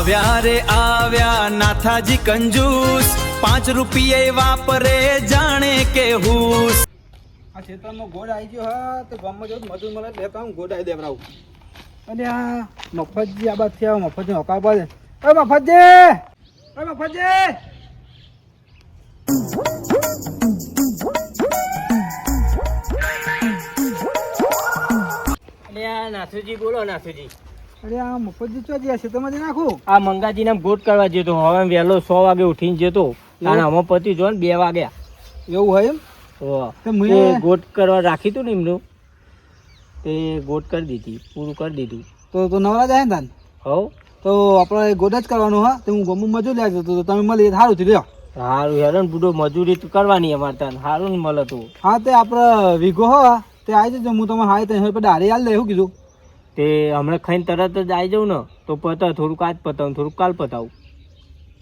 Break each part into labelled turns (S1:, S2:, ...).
S1: આવ્યા રે આવ્યા નાથાજી કંજૂસ, 5 રૂપિયે વાપરે જાણે કે હુસ.
S2: આ ખેતરમાં ગોળ આવી ગયો હા તો ગામમાં જવું મજૂર મળે લેતા હું ગોળ આવી દેવડાવું. અને આ મફતજી આ બાદ થયા મફતજી હકા પડે. ઓય મફતજી, ઓય મફતજી.
S3: નાથુજી બોલો નાથુજી.
S2: અરે આ મફતજી ચો જ્યાં છે તમે નાખું
S3: આ મંગાજીને ગોટ કરવા જતો હવે વહેલો 100 વાગે ઉઠીને જતો અને અમે પતિ જો ને 2 વાગ્યા
S2: એવું હોય એમ
S3: તો ગોટ કરવા રાખી તું ને એમનું તે ગોટ કરી દીધી પૂરું કરી દીધું
S2: તો નવરા જાય ને તાન
S3: હવ
S2: તો આપણે ગોડ જ કરવાનું હા તો હું ગમું મજૂર લાગતો તો તમે મળી સારું થયું લ્યો.
S3: સારું હેરાન બુડો મજૂરી તો કરવાની અમારે ત્યાં સારું ને મળે તું.
S2: હા તે આપણે વીઘો હો તે આવી જજો હું તમારે હાય ત્યાં ડાળી હાલ દે એવું કીધું
S3: તે હમણાં ખાઈને તરત જ આવી જાઉં ને તો પતાવ થોડુંક આજ પતાવું થોડુંક કાલ પતાવું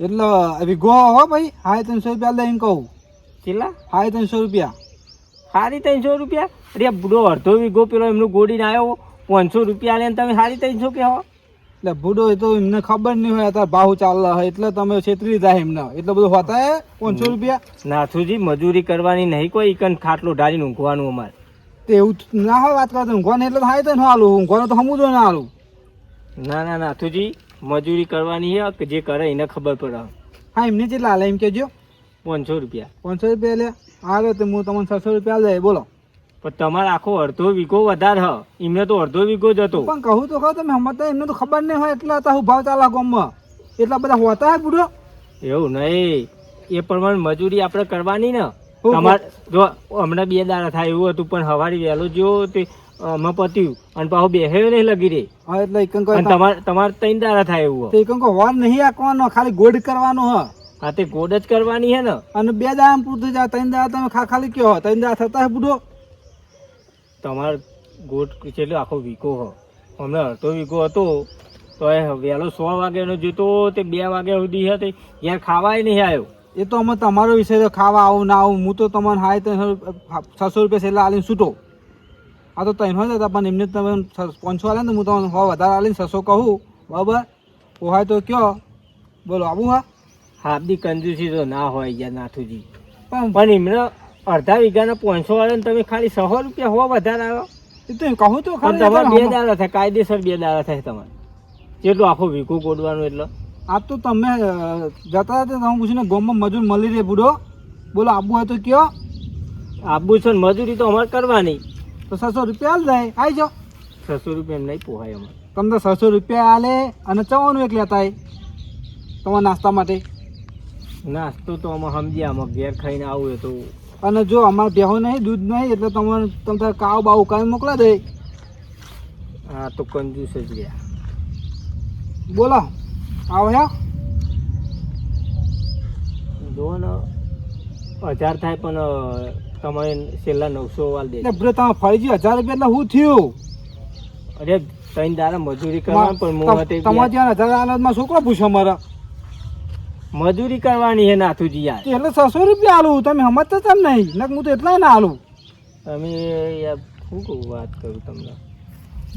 S2: એટલે વીઘો હો ભાઈ હાય 300 રૂપિયા લઈને કહું
S3: કેટલા
S2: હાય 300 રૂપિયા
S3: સાડી 300 રૂપિયા અરે બુડો અડધો વીઘો પેલો એમનું ગોડીને આવ્યો 500 રૂપિયા લે તમે સાડી 300 કે હો
S2: એટલે બુડો એ તો એમને ખબર નહીં હોય અત્યારે ભાવ ચાલે હોય એટલે તમે છેતરી જાય એમને એટલે બધું હોતા હે 500 રૂપિયા.
S3: નાથુજી મજૂરી કરવાની નહીં કોઈ ઈકન ખાટલો ઢાળીને ઊંઘવાનું અમારે
S2: તે એવું ના હોય વાત કરતો ઊંઘવાનું એટલે થાય તો ન હાલું ઊંઘવાનું તો સમુદ્ર ના હાલું.
S3: ના નાથુજી મજૂરી કરવાની છે કે જે કરે એને ખબર પડે.
S2: હા એમને કેટલા હાલે એમ કહેજો.
S3: 500 રૂપિયા
S2: 500 રૂપિયા લે હાલો તો હું તમને 600 રૂપિયા લે બોલો.
S3: પણ તમારે આખો અડધો વીઘો વધારે હ એમને તો અડધો વીઘો જ હતો.
S2: પણ કહું તો ખરો તમે સમજતા એમને તો ખબર નહીં હોય એટલે હતા હું ભાવ ચાલે ગામમાં એટલા બધા હોતા હે બુડો.
S3: એવું નહીં એ પ્રમાણે મજૂરી આપણે કરવાની ને તમારે જો હમણાં 2 દાડા થાય એવું હતું પણ સવારે વહેલો જો તે અમે પત્યું અને પાછું બેહ્યો નહીં લગી રે
S2: હા એટલે એકન
S3: તમારે 3 દાડા થાય એવું
S2: તો એકન વાર નહીં આંકવાનો ખાલી ગોડ કરવાનો હ.
S3: હા તે ગોડ જ કરવાની હે ને
S2: અને 2 દાડા પૂરતું જાય 3 દાડા તમે ખાલી કયો 3 દાડા થતા હે બુડો.
S3: તમારે ગોટ છેલ્લો આખો વીઘો હો હમણાં અડધો વીઘો હતો તો એ વહેલો 100 વાગ્યાનો જોતો તે 2 વાગ્યા સુધી હતી યાર ખાવાય નહીં આવ્યો.
S2: એ તો અમે તમારો વિષય તો ખાવા આવું ના આવું હું તો તમારે હાય 600 રૂપિયા છેલ્લા આલીને છૂટો. આ તો 300 હતા પણ એમને તમે 500 આલે ને હું તમને વધારે આલીને 600 કહું બરાબર પોહાય તો કયો બોલો આવું હા.
S3: હાબદી કંજૂસી તો ના હોય યાર નાથુજી પણ એમને અડધા વીઘાના 500 વાળા તમે ખાલી 100 રૂપિયા હોવા વધારે આવ્યો
S2: એ તો કહું તો
S3: તમારે 2 દાડા થાય કાયદેસર 2 દાડા થાય તમારે જેટલું આખો વીઘો ગોડવાનું એટલે.
S2: આ તો તમે જતા હતા તમે પૂછીને ગામમાં મજૂર મળી રહે બુડો બોલો આબુ હોય તો કયો.
S3: આબુ છે ને મજૂરી તો અમારે કરવાની
S2: તો 600 રૂપિયા હાલ જાય આવી જાઓ.
S3: 600 રૂપિયા એમ નહીં પોહાય અમારે.
S2: તમને 600 રૂપિયા હાલે અને ચવાનું એક લેતા હોય તમારા નાસ્તા માટે.
S3: નાસ્તો તો અમે સમજ્યા અમે ઘેર ખાઈને આવું તો.
S2: અને જો અમારે બેહો નહીં દૂધ નહીં એટલે તમારે તમે કાવ બાવ કાંઈ મોકલા દે.
S3: હા તો કંજૂસ જ રહ્યા
S2: બોલો આવો હે
S3: જો ને 1000 થાય પણ તમે છેલ્લા 900 વાલ દે.
S2: એટલે તમે ફરીજી 1000 રૂપિયા એટલે શું થયું.
S3: અરે 3 દાડા મજૂરી કરવાની પણ
S2: તમારે ત્યાં 1000 હાલતમાં છોકરો પૂછો મારા
S3: મજૂરી કરવાની હે નાથુજી યાર
S2: એટલે 600 રૂપિયા હાલું તમે સમજતા તેમ નહીં ને હું તો એટલા ના હાલું.
S3: તમે યાર શું કહું વાત કરું તમને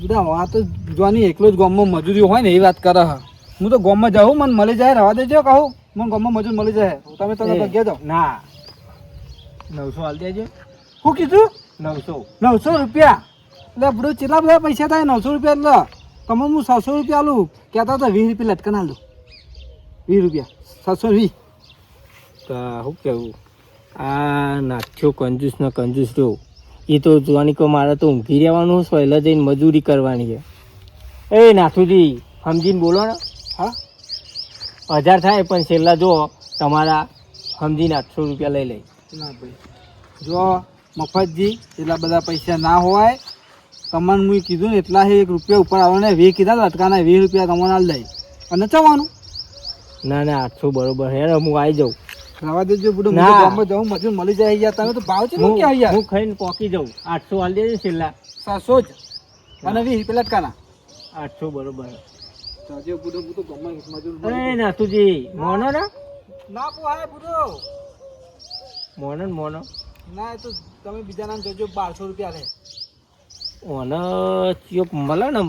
S2: બધા વાત તો જોવાની એકલો જ ગામમાં મજૂરી હોય ને એ વાત કરે હા. હું તો ગામમાં જાઉં મને મળી જાય રવા દેજો કહું મને ગામમાં મજૂર મળી જાય તમે જગ્યા જાઓ.
S3: ના 900 હાલ દેજો.
S2: શું કીધું
S3: 900
S2: રૂપિયા એટલે બધું કેટલા બધા પૈસા થાય 900 રૂપિયા એટલે તમે હું 600 રૂપિયા આલું કહેતા હતા 20 રૂપિયા લટકન આલું 20 રૂપિયા 720.
S3: તો શું કેવું આ નાખ્યો કંજૂસ ને કંજૂસ રહ્યો એ તો જોવાની કહો મારે તો ઊંઘી રહેવાનું પહેલાં જઈને મજૂરી કરવાની છે. એ નાથુજી સમજીને બોલો ને.
S2: હા
S3: 1000 થાય પણ છેલ્લા જો તમારા સમજીને 800 રૂપિયા લઈ લઈ.
S2: ના ભાઈ જો મફતજી એટલા બધા પૈસા ના હોય તમને મેં કીધું ને એટલા 1 રૂપિયા ઉપર આવવાને 20 કીધા લટકાના 20 રૂપિયા તમને હાલ દઈ અને ચવાનું.
S3: ના 800 બરોબર હે હું આવી જાઉં.
S2: રવા દેજો બધું ગામમાં જાઉં મજૂર મળી જાય યાર તમે તો ભાવ છે ક્યાં યાર
S3: હું ખાઈને પોકી જાઉં 800 હાલ દેજો છેલ્લા
S2: 700 જ અને 20 રૂપિયા લટકાના
S3: 800 બરોબર.
S2: અરે
S3: નાથુજી મોનો ને
S2: ના પોહાય બુડો
S3: મોનો
S2: ના એ તો તમે બીજા નામ જોજો 1200 રૂપિયા લે ઓને
S3: ચિયો મળે ને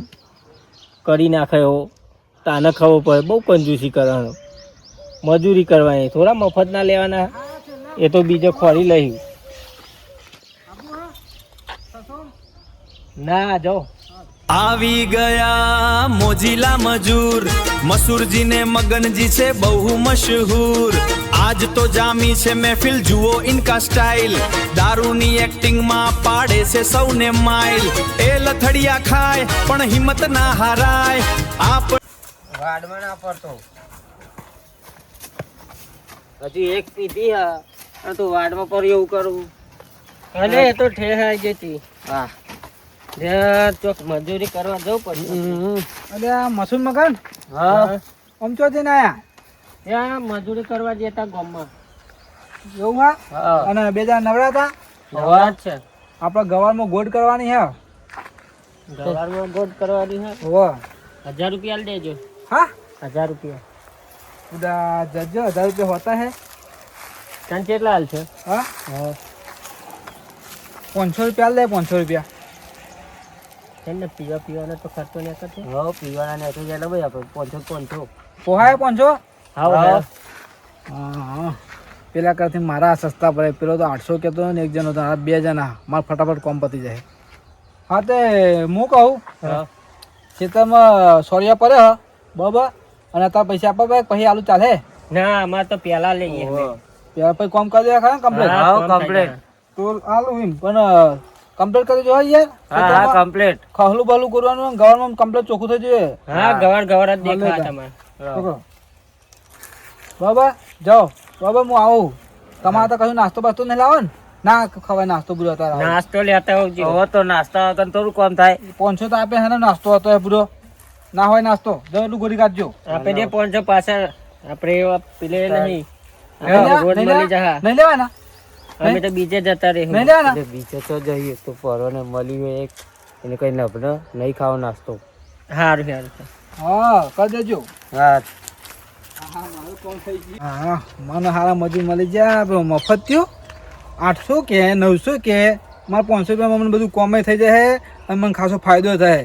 S3: કરી નાખે એવો તાને ખબર પડે બહુ કંજૂસી કરવાનો. મજૂરી કરવાની, થોડા મફત ના લેવાના. એ તો બીજો ખોરી લઈ ના જો.
S1: આવી ગયા મોજીલા મજૂર, મસૂરજી ને મગનજી છે બહુ મશહૂર. આજ તો જામી છે મહેફિલ, જુઓ ઇનકા સ્ટાઇલ. દારૂની એક્ટિંગમાં પાડે છે સૌને માઇલ. એ લથડિયા ખાય પણ હિંમત ના હારાય. આપ
S3: વાડમાં ના પડતો. હજી એક પીધી હા તો વાડમાં પર એવું કરું. અને એ તો ઠેહાઈ જતી. હા ચોક મજૂરી કરવા જવું પડશે.
S2: અરે આ મસૂદ મગન
S3: હા
S2: આમ ચો જઈને આયા
S3: ત્યાં મજૂરી કરવા જતા ગામમાં.
S2: એવું હા?
S3: હા
S2: અને બે જણા નવરા હતા.
S3: વાત છે.
S2: આપણે ગવારમાં ગોળ કરવાની હે.
S3: ગવારમાં ગોળ કરવાની હે.
S2: હોવે.
S3: 1000 રૂપિયા દેજો.
S2: હા
S3: 1000 રૂપિયા.
S2: ઉદા જજો 1000 રૂપિયા હોતા હે.
S3: તને કેટલા હાલ છે?
S2: હા
S3: હા
S2: 500 રૂપિયા લે. 500 રૂપિયા
S3: તેને પીવાનો તો ખર્ચો નહીં કરતો. હા પીવાના ને તો જાય ભાઈ આપણે 500.
S2: પોહાય 500.
S3: હા
S2: હા પેલા કરતી મારા સસ્તા પડે. પેલો તો 800 કહેતો ને એક જણો તો. આ બે જણા મારે ફટાફટ કોમ પતી જાય. હા તે હું કહું
S3: હા
S2: ખેતરમાં સોરિયા પડે હ બરાબર. અને તાર પૈસા આપવા પડે પછી આલુ ચાલે.
S3: ના અમારે તો પેલા લઈએ.
S2: પેલા પછી કોમ કરી દે ખરા કમ્પ્લીટ.
S3: હા કમ્પ્લીટ.
S2: તો આલુ એમ પણ કમ્પ્લીટ કરી જો યાર.
S3: હા કમ્પ્લીટ.
S2: ખહલું બહલું કરવાનું ગવર્મેન્ટ કમ્પ્લીટ ચોખ્ખું થઈ જોઈએ.
S3: હા ગવર જ દેખાય તમારે.
S2: છોકરો બાબા જાઓ બાબા હું આવું. તમારે તો કશું નાસ્તો બાસ્તો નહીં લાવો ને? ના ખવાય નાસ્તો પૂરો હતા.
S3: નાસ્તો લેતા આવજો. હવે તો નાસ્તા વગર થોડું કામ થાય.
S2: 500 તો આપે હે ને નાસ્તો હતો એ પૂરો. ના હોય નાસ્તો જો એટલું ગોળી કાઢજો.
S3: આપે જે 500 પાછળ આપણે પેલે નહીં. રોડ
S2: નહીં
S3: મળી જા.
S2: નહીં લેવાના.
S3: અમે તો બીજે જતા રહે.
S2: નહીં લેવાના.
S3: બીજે તો જઈએ તો પરોને મળી હોય એક એને કઈ નબળો નહીં ખાવો નાસ્તો. સારું સારું.
S2: હા કરી દેજો.
S3: હા
S2: હા મને હારા મજૂર મળી જાય. મફત થયો 800 કે 900 કે મારે 500 રૂપિયામાં મને બધું કોમે થઈ જાય અને મને ખાસો ફાયદો થાય.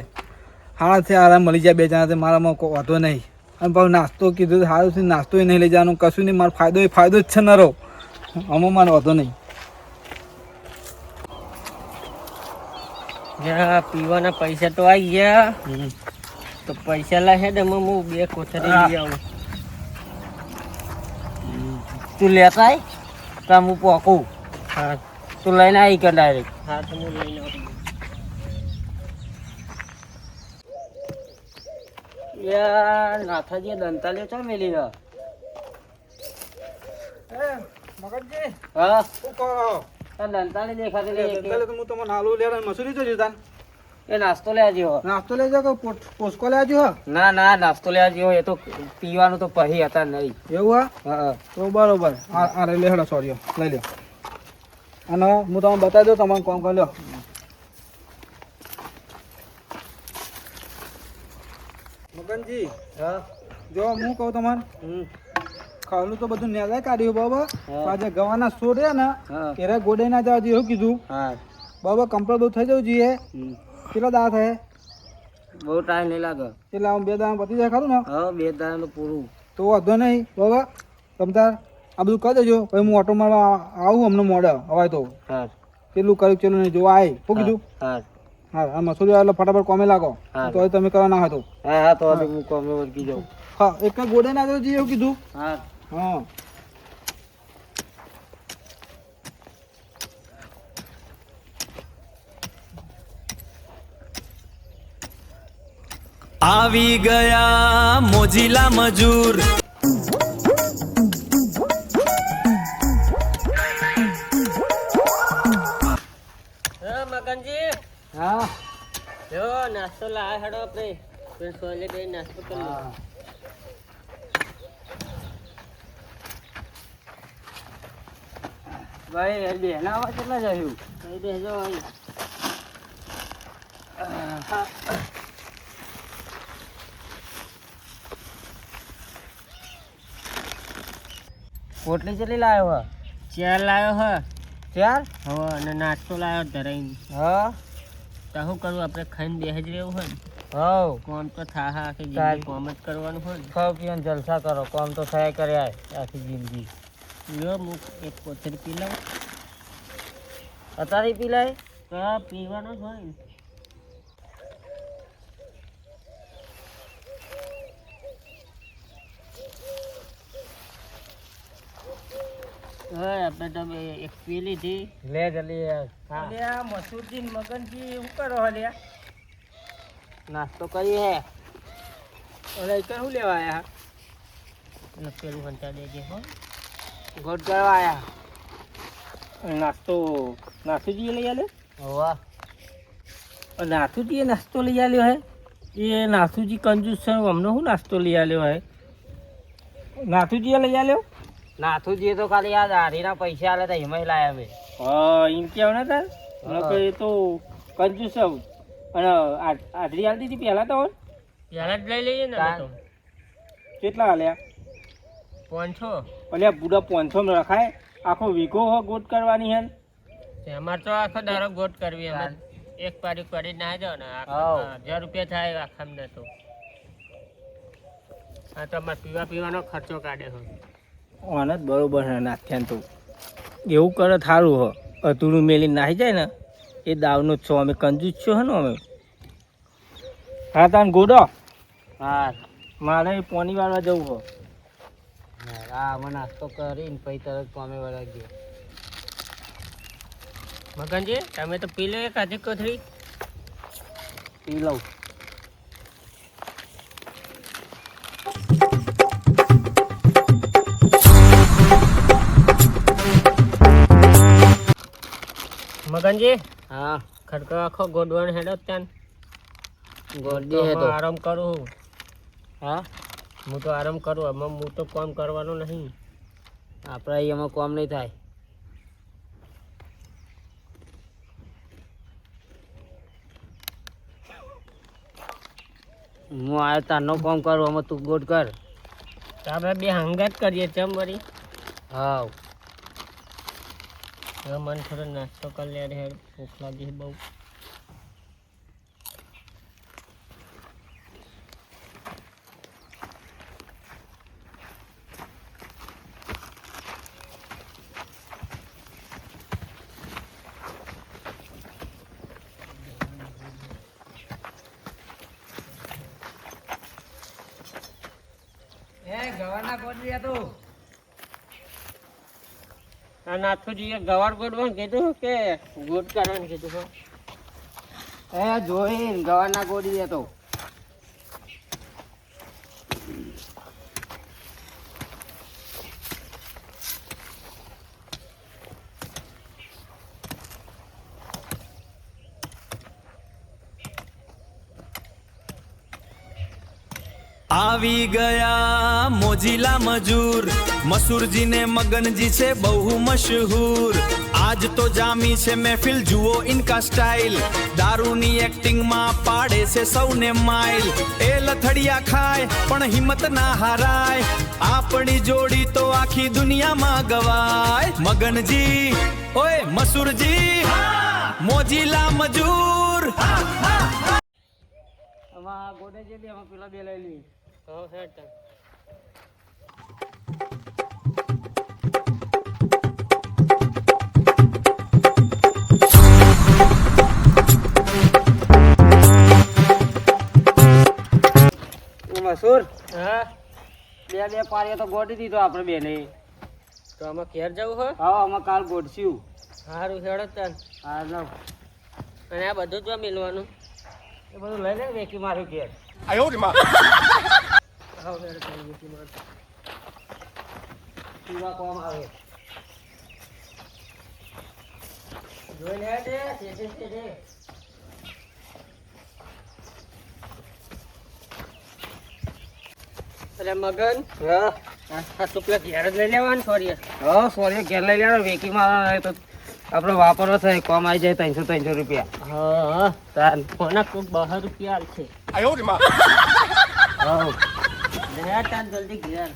S2: હારાથી આરામ મળી જાય બે જણા. મારામાં કોઈ વાંધો નહીં. અને પાછું નાસ્તો કીધું સારું નાસ્તો નહીં લઈ જવાનું કશું નહીં. મારો ફાયદો જ છે ન રહો. આમાં મને વાંધો નહીં.
S3: પીવાના પૈસા તો આવી ગયા. તો પૈસા લાગે ને હું 2 કોથળી લઈ આવું. તું લેતા આય તો હું પોકું. હા તું લઈને આવી કે ડાયરેક્ટ. હા તો હું લઈને આવું. યાર નાથાજી દંતાલે ચા મેલી ના.
S2: મગનજી
S3: હા
S2: શું કહો?
S3: દંતાલે દેખાતી નહીં.
S2: હું તમને હાલું લે મસૂરી તો જોતા
S3: એ નાસ્તો લેવા જેવો.
S2: નાસ્તો લઈ જાઓ કે પોસ્કો લેવા જો?
S3: ના ના નાસ્તો લેવા જેવો. એ તો પીવાનું તો પહી હતા નહીં.
S2: એવું
S3: હા
S2: તો બરોબર. આ લે હેડો સોરી લઈ લો. અને હું તમને બતાવી દઉં તમારે કોમ કરી લો. મગનજી
S3: હા
S2: જો હું કહું તમારે ખાવાનું તો બધું નેલાય કાઢ્યું બરાબર. આજે ગવાના સોર રહ્યા ને ત્યારે ગોડે ના જવા જોઈએ એવું કીધું.
S3: હા
S2: બરાબર કમ્પ્લીટ બધું થઈ જવું જોઈએ. કેટલા દાડા થાય?
S3: બહુ ટાઈમ નહીં લાગે.
S2: એટલે આમ 2 દાડા પતી જાય ખરું ને?
S3: હા 2 દાડાનું પૂરું.
S2: તો વાંધો નહીં બરાબર. તમે તાર આ બધું કરી દેજો. પછી હું ઓટો મારવા આવું અમને મોડે હવાય તો.
S3: હા
S2: કેટલું કર્યું ચેલું નહીં જોવા આવી શું કીધું.
S3: હા
S2: હા આ મસૂરી એટલે ફટાફટ કોમે લાગો. તો તમે કરવા ના હોય તો.
S3: હા હા તો હું કોમે વળગી જાઉં.
S2: હા એક ગોડે ના જવું જોઈએ એવું કીધું.
S3: હા
S2: હા
S1: આવી ગયા મોજીલા મજૂર.
S3: મગનજી
S2: હા
S3: જો નાસ્તો લાવે હેડો આપણે સોલે બે નાસ્તો કરી લો. ભાઈ બે ના આવા કેટલા જયું ભાઈ બેજો ભાઈ. પોટલી કેટલી લાવ્યો હ? 4 લાવ્યો હ. 4? હા અને નાસ્તો લાવ્યો ધરાઈને. હા તો શું કરું આપણે ખાઈને બેસી જ રહેવું હોય ને. હવ
S4: કોમ તો થાહે આખી
S3: તાર-
S4: જિંદગી કોમ જ કરવાનું હોય ને.
S3: ખાવ પીઓ ને જલસા કરો કોમ તો થયા કર્યા આખી જિંદગી
S4: લ્યો હું એક કોથળી પી લઉં.
S3: અત્યારે પીલાય
S4: તો પીવાનો જ હોય ને. હવે આપણે તો એક પી લીધી.
S3: લે જલ્દી
S4: હા.
S3: અલ્યા મસૂરજી ને મગનજી શું કરો હલ્યા નાસ્તો કરી હે અરે કઈ શું લેવા આયા
S4: અને પેલું વંટા દેજે હો.
S3: ગોટ કરવા આયા નાસ્તો નાથુજીએ લઈ આલ્યો
S4: વાહ.
S3: નાથુજીએ નાસ્તો લઈ આલ્યો હે એ નાથુજી કંજૂસ છે અમને શું નાસ્તો લઈ આલ્યો હે નાથુજીએ લઈ આલ્યો
S4: નાથુજી તો ખાલી આ દાઢીના પૈસા આલે તો એમાં લાયા મેં.
S3: હા એમ કેવું ને તાર નકર એ તો કંજૂસ છે. અને આટલી આલતી હતી પહેલાં તો
S4: પહેલા જ લઈ લઈએ ને અમે તો.
S3: કેટલા આલ્યા
S4: 500.
S3: અલ્યા પૂરા 500 માં રખાય આખો વીઘો હો ગોટ કરવાની હે
S4: એમાં તો આખો દારો ગોટ કરવી અમે એક પારી કરી ના જાવ ને
S3: હાવ.
S4: 1000 રૂપિયા થાય આખામને તો. આ તો અમારે પીવાનો ખર્ચો કાઢે હોય.
S3: આને જ બરોબર છે નાખ્યા તો એવું કરે થારું હો અધૂરું મેલીને નાહી જાય ને એ દાવનો જ છો અમે કંજૂસ છો હે ને અમે હા તાન ગોડો
S4: હા.
S3: મારે પોની વાળવા જવું હો
S4: હા અમે નાસ્તો કરીને પછી તરત કોમે વળા ગયો. મગનજી તમે તો પી લો એક આધી કોથળી.
S3: પી લઉં
S4: મગનજી
S3: હા
S4: ખડકો આખો ગોડવાનો હેડો ત્યાં.
S3: ગોડી હે તો
S4: આરામ કરું.
S3: હા
S4: હું તો આરામ કરું આમાં હું તો કામ કરવાનું નહીં.
S3: આપણા એમાં કોમ નહીં થાય હું આ તારનો કોમ કરું આમાં તું ગોટ કર
S4: તો આપણે બે હંગાત કરીએ ચમ વળી.
S3: હા
S4: હવે મને થોડો નાસ્તો કરી લે હેડ ભૂખ લાગી છે બહુ.
S3: ગવારના ગોટ તો
S4: આ નાથુજીએ ગવાર ગોડવાનું કીધું કે ગોટ કરવાનું કીધું.
S3: જોઈને ગવારના ગોડી તો
S1: આવી ગયા મોજીલા મજૂર મસૂરજી ને મગનજી છે બહુ મશહૂર આજ તો જામી છે મહેફિલ જુઓ ઇનકા સ્ટાઇલ દારૂની એક્ટિંગ માં પાડે છે સૌને માઇલ એ લથડિયા ખાય પણ હિંમત ના હારાય આપણી જોડી તો આખી દુનિયામાં ગવાય મગનજી ઓય મસૂરજી મોજીલા મજૂર
S3: આમાં ગોડે જે બે આમાં પેલા બે લઈ લઈ
S4: તો હેડ તાન.
S3: મસૂર
S4: હા
S3: બે પારીએ તો ગોડી દીધો આપણે બે ને
S4: તો આમાં ઘેર જવું હોય.
S3: હા અમે કાલ ગોડશું
S4: સારું હેડો તાન.
S3: હા લાવ
S4: અને આ બધું જ મિલવાનું.
S3: એ બધું લઈ લે વેકી મારું ઘેર
S4: હા હેડો તાન, વેચી માર.
S3: પીવા કોમ આવે
S4: જોઈ લે દે છે. અરે મગન
S3: હા
S4: આ તો પેલા ઘેર જ લઈ લેવાનું સોરી.
S3: હા સોરી ઘેર લઈ લેવાનો વેકી મારવાનો તો આપણે વાપરવો થાય કોમ આવી જાય 300 રૂપિયા
S4: હા તાન કોના કોક 12 રૂપિયા આલશે.
S3: હા
S4: લે તાન જલ્દી ઘેર.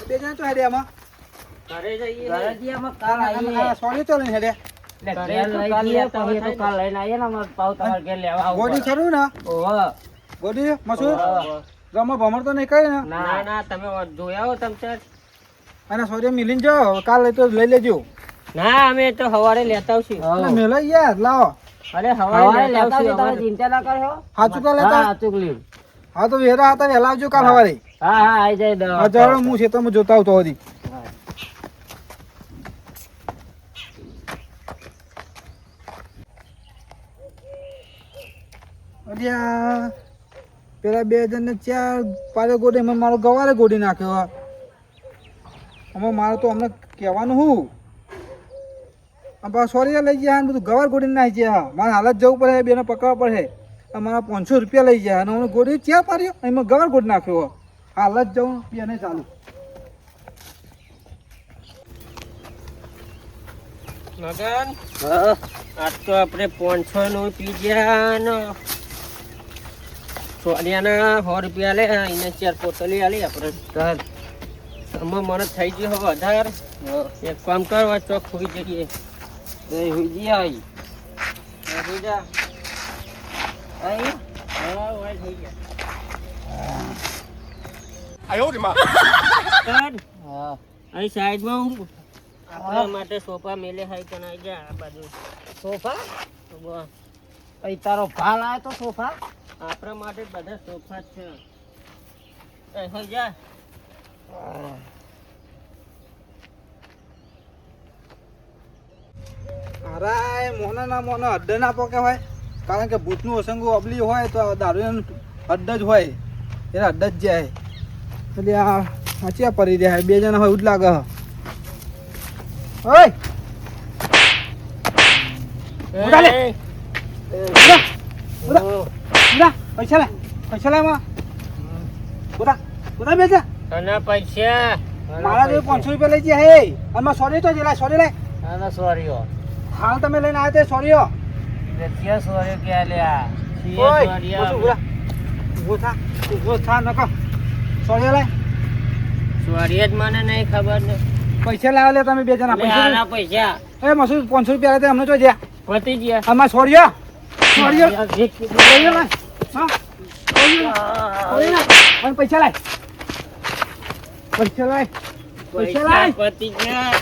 S2: બે જણા તો હેડે આમાં
S4: ઘરે જઈએ
S3: ઘરે જઈએ અમે કાલ આવીએ
S2: સોરી તો લઈને હેડે
S3: એટલે
S4: ઘરે
S3: ઘેર
S4: તો
S3: લઈ
S4: કાલ
S3: જઈએ,
S4: લેતા
S3: પછી એ તો
S4: હોય
S3: કાલ લઈને આવીએ ને અમારે પાછું તમારે ઘેર લેવા આવવું
S2: ગોડી
S3: પડે.
S2: ખરું ને
S3: ઓહો.
S2: ગોડી મસૂર
S3: ઓહો.
S2: રમો ભમર તો નહીં કરે ને
S4: ના ના તમે જોયા હો તમ તાર.
S2: અને સોરી મિલીને જાઓ કાલ લઈ તો લઈ લેજો
S4: ના અમે તો સવારે લેતા આવશું.
S2: એટલે મેલાઈ યાર લાવો
S4: અરે
S3: સવારે
S4: સવારે લેતા
S3: લેતા આવજો,
S4: આવશું
S3: તમે
S4: અમારે.
S3: ચિંતા ના કરશો.
S2: સાચું કાલ
S3: હા,
S2: લેતા
S3: સાચું કર્યું.
S2: હા તો વેરા હતા વહેલા આવજો કાલ સવારે
S3: હા હા આઈ જાય દવા.
S2: હજારો હું ખેતરમાં જોતા આવતો હતી અલ્યા પેલા 2 જણને 4 પાડે ગોડી એમાં મારો ગવારે ગોડી નાખ્યો આમાં મારે તો અમને કહેવાનું હું સોરી લઈ ગયા બધું ગવાર ગોડી નાખી ગયા મારે હાલત જવું પડે બેને પકડવા પડે અમારા 500 રૂપિયા લઈ ગયા અને અમને ગોડી 4 પાડ્યો એમાં ગવાર ગોડી નાખ્યો હાલત જવું બેને ચાલુ
S4: મગન
S3: હા.
S4: આજ તો આપણે 500 નું પી ગયા ને સોડિયાના 100 રૂપિયા લે એને 4 પોતલી આલી આપણે
S3: ચાલ.
S4: આમાં મને થઈ ગયું હવે વધાર એક કામ કરવા ચોક હોઈ જઈએ
S3: એ હુઈ જી આવી.
S4: હોઈ જા
S3: આઈ.
S4: હા હોય થઈ ગયા
S3: હા.
S4: અહીં સાઈડમાં હું આપણા માટે સોફા મેલે હાઈ કન આવી જા આ બાજુ
S3: સોફા?
S4: વાહ,
S3: અહીં તારો ભાલ આવ્યો તો સોફા?
S4: આપણા માટે બધા સોફા જ છે એ હોઈ જા
S2: અરે મોના ના મોના હડ્ડ ના પોકે હોય કારણ કે ભૂતનું અસંગુ અબલી હોય તો દારૂ હડ્ડ જ હોય એને હડ્ડ જ જાય એટલે આ સાચી પડી રહ્યા 2 જણા હોય એવું જ લાગે ઓય ઉડા લે. ઉડા પૈસા લે માં ઉડા બેજા
S4: તને પૈસા
S2: મારા જો 500 રૂપિયા લઈ ગયા હે અને સોરી તો જેલા સોરી લે
S3: ના સોરીઓ.
S2: હાલ તમે લઈને આવ્યા તે સોરીઓ
S3: ક્યાં સોરીઓ ક્યાં લ્યા?
S2: ઓય ઉભો થા નકો સોરી લે
S4: સોરી જ મને નહીં ખબર ને
S2: પૈસા લાવ લે તમે 2 જણા
S4: લે આના
S2: પૈસા
S4: પૈસા
S2: એ મસૂદ 500 રૂપિયા આલે અમને તો જ્યા
S4: પતી ગયા
S2: આમાં સોરીઓ સોરીઓ સોરીઓ લે હા સોરીઓ અને પૈસા લાય પૈસા લાય પૈસા લાય
S4: પતી ગયા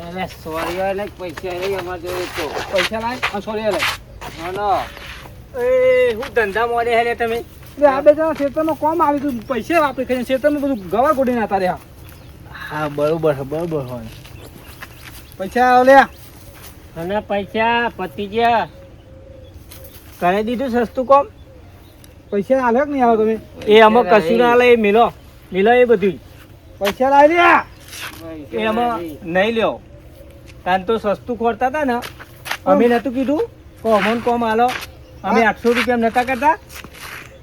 S3: અરે સોરીઓ એટલે પૈસા નહીં અમારે જોડે તો.
S2: પૈસા લાય અને સોરીઓ લાય
S3: ના ના. એ હું ધંધા મોડે હેલે તમે.
S2: એટલે આ 2 જણા ખેતરમાં કોમ આવી તું પૈસા વાપરી કરીને ખેતરમાં બધું ગવા ગોડી નાતા રહ્યા
S3: હા બરોબર છે બરોબર હોય.
S2: પૈસા આવ લે
S4: અને પૈસા પતી ગયા
S3: કરી દીધું સસ્તું કોમ.
S2: પૈસા આલે કે નહીં આવો તમે
S3: એ આમાં કશું ના લે મિલો એ બધું
S2: પૈસા લાવી લે
S3: એ આમાં નહીં લ્યો. તાન તો સસ્તું ખોરતા હતા ને અમે નતું કીધું કોમન કોમ આલો અમે 800 રૂપિયા નતા કરતા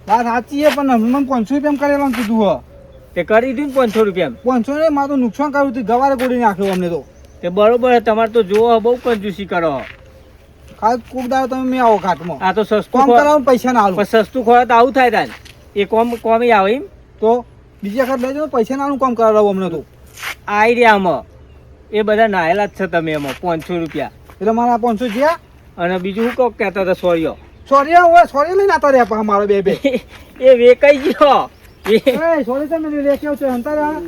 S2: વાત સાચી છે પણ મને 500 રૂપિયા કરેલા કીધું હો
S3: તે કરી દીધું ને 500 રૂપિયા.
S2: 500 ને મારું તો નુકસાન કર્યું હતું ગવારે ગોળી નાખ્યો અમને તો
S3: તે બરોબર છે તમારે તો જોવો બહુ કંજૂસી કરો.
S2: ખાલી કુક દાડો તમે મેં આવો ઘાટમાં
S3: આ તો સસ્તું
S2: કોમ
S3: ખોર-
S2: કરાવો ને પૈસા ના આલું
S3: પણ સસ્તું ખોરા તો આવું થાય તાન એ કોમ આવે એમ
S2: તો બીજી વખત લેજો ને પૈસા ના આલું કામ કરાવું અમને તો
S3: આઈ રહ્યા આમાં એ બધા નાયેલા જ છે તમે એમાં 500 રૂપિયા.
S2: એટલે મારા 500 જ્યાં
S3: અને બીજું શું કહો કહેતા હતા સોરીઓ
S2: સોરી લઈને આતા રહ્યા પા મારો બે
S3: એ વેકાઈ ગયો
S2: એ સોરી તમે લે કેવું છે હંતા રહ્યા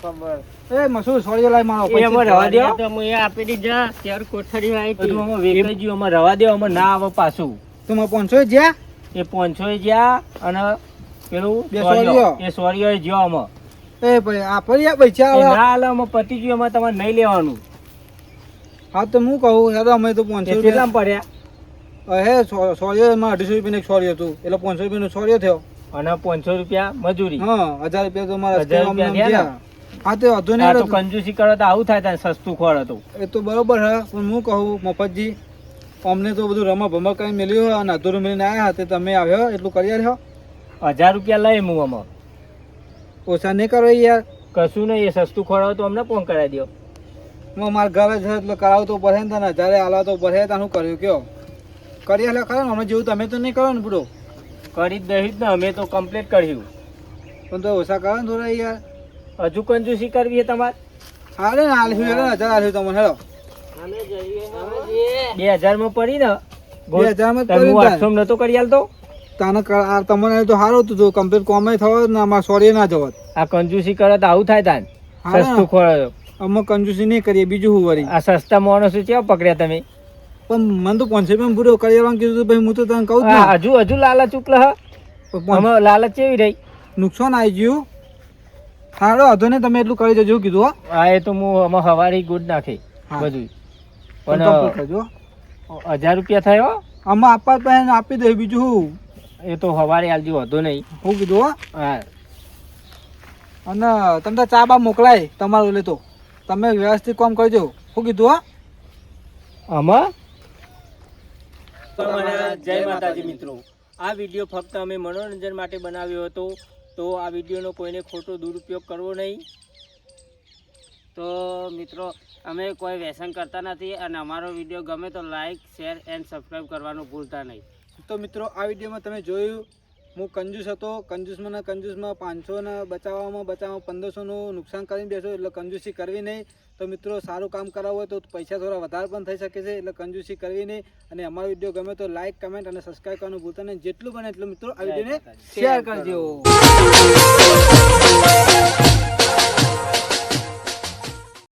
S3: ખબર
S2: એ મસૂર સોરી લાઈ મારો
S3: એ અમારે રવા દ્યો.
S4: તો હું એ આપી દીધા ત્યારે કોઠડી આવી
S3: બધું
S4: હતી
S3: આમાં વેકાઈ ગયું અમારે રવા દો અમારે ના આવે પાછું.
S2: તમારે 500 જ્યાં
S3: એ 500 જ્યાં અને પેલું
S2: બે
S3: સોરીઓ.
S2: સોરીઓ.
S3: એ સોરીઓ એ જ્યો આમાં
S2: એ ભાઈ આ પડી પૈસા
S3: એ
S2: આલે.
S3: ના આલે આમાં પતી ગયું અમારે તમારે નહીં લેવાનું.
S2: હા તો હું કહું યાર અમે તો 500
S3: એ
S2: રૂપિયા
S3: કેટલામાં પડ્યા
S2: હે સોરી એમાં 250 રૂપિયાનું એક સોરી હતું એટલે 500 રૂપિયાનો સોરી થયો
S3: અને 500 રૂપિયા મજૂરી.
S2: હા 1000 રૂપિયા તો મારા
S3: 1000 રૂપિયા
S2: રસ્તે
S3: ગયા
S2: ગયા. હા તે વાંધો
S3: આ તો
S2: નહીં
S3: કંજૂસી કરો તો આવું થાય તાન સસ્તું ખોર હતું.
S2: એ તો બરોબર હે પણ હું કહું મફતજી અમને તો બધું રમા ભમા કઈ મેલ્યું અને અધૂરું મેળીને આવ્યા તે તમે આવ્યો એટલું કરી આવ્યો
S3: 1000 રૂપિયા લઈ હું આમાં
S2: ઓછા નહીં કરો યાર
S3: કશું નહીં એ સસ્તું ખોરાવ તો અમને ફોન કરાવી દો.
S2: હું મારા ઘરે છે એટલે કરાવવું તો પડે ને તને જ્યારે હાલવા તો પડે તને શું કર્યું કયો કરી આલે ખરા ને અમે જેવું તમે તો નહીં કરો ને પૂરો
S3: કરી જ દઈ જ ને અમે તો કમ્પ્લીટ કર્યું.
S2: પણ તો ઓછા કરો ને થોડા યાર
S3: હજુ કંજૂસી કરવી છે તમારે?
S2: હાલે ને હાલ 1000 હાલ્યું તમને હેલો
S4: અમે જઈએ હવે.
S3: 2000 માં પડી ને
S2: 2000 માં જ
S3: તમે
S2: પડી ને
S3: WhatsApp નતો કરી આલતો
S2: તાને તમને તો સારું હતું જો કમ્પ્લીટ કોમે થયો ને અમારે સોરી ના જવત
S3: આ કંજૂસી કરે તો આવું થાય તાન
S2: હા.
S3: સસ્તું ખોળો
S2: અમે કંજૂસી નહીં કરીએ બીજું શું વળી
S3: આ સસ્તા માણસો કેવા પકડ્યા તમે
S2: પણ મને તો 500 રૂપિયા પૂરો કરી આવવાનું કીધું તો ભાઈ હું તો તને કહું જ
S3: આ
S2: ને.
S3: હજુ લાલચ ઉકલે હ
S2: પણ
S3: આમાં લાલચ કેવી રહી
S2: નુકસાન આવી ગયું સારો હતો ને તમે એટલું કરી દેજો કીધું હો
S3: હા એ તો હું આમાં હવારી ગુડ નાખી
S2: હા.
S3: બધું
S2: પણ
S3: પણ
S2: complete કરજો.
S3: 1000 રૂપિયા થયો
S2: આમાં આપવા પાસે આપી દે બીજું શું
S3: એ તો હવારે આલજો હતો નહીં
S2: હું કીધું હો
S3: હા
S2: અને તમને ચા બા મોકલાય તમારું લે તો તમે વ્યવસ્થિત કામ કરજો શું કીધું હો
S3: આમાં જય માતાજી મિત્રો આ વિડીયો ફક્ત અમે મનોરંજન માટે બનાવ્યો હતો તો આ વિડીયોનો કોઈને ખોટો દુરુપયોગ કરવો નહીં.
S4: તો મિત્રો અમે કોઈ વ્યસન કરતા નથી અને અમારો વિડીયો ગમે તો લાઈક શેર એન્ડ સબસ્ક્રાઈબ કરવાનું ભૂલતા નહીં.
S2: તો મિત્રો આ વિડીયોમાં તમે જોયું હું કંજૂસ હતો કંજૂસમાં 500 ને બચાવવામાં 1500નું નુકસાન કરીને બેસો એટલે કંજૂસી કરવી નહીં. તો મિત્રો સારું કામ કરાવવું હોય તો પૈસા થોડા વધારે પણ થઈ શકે છે એટલે કંજૂસી કરવી નહીં. અને અમારો વિડીયો ગમે તો લાઈક કમેન્ટ અને સબસ્ક્રાઈબ કરવાનું ભૂલતા નહીં. જેટલું બને એટલું મિત્રો આ વિડીયોને શેર કરજો.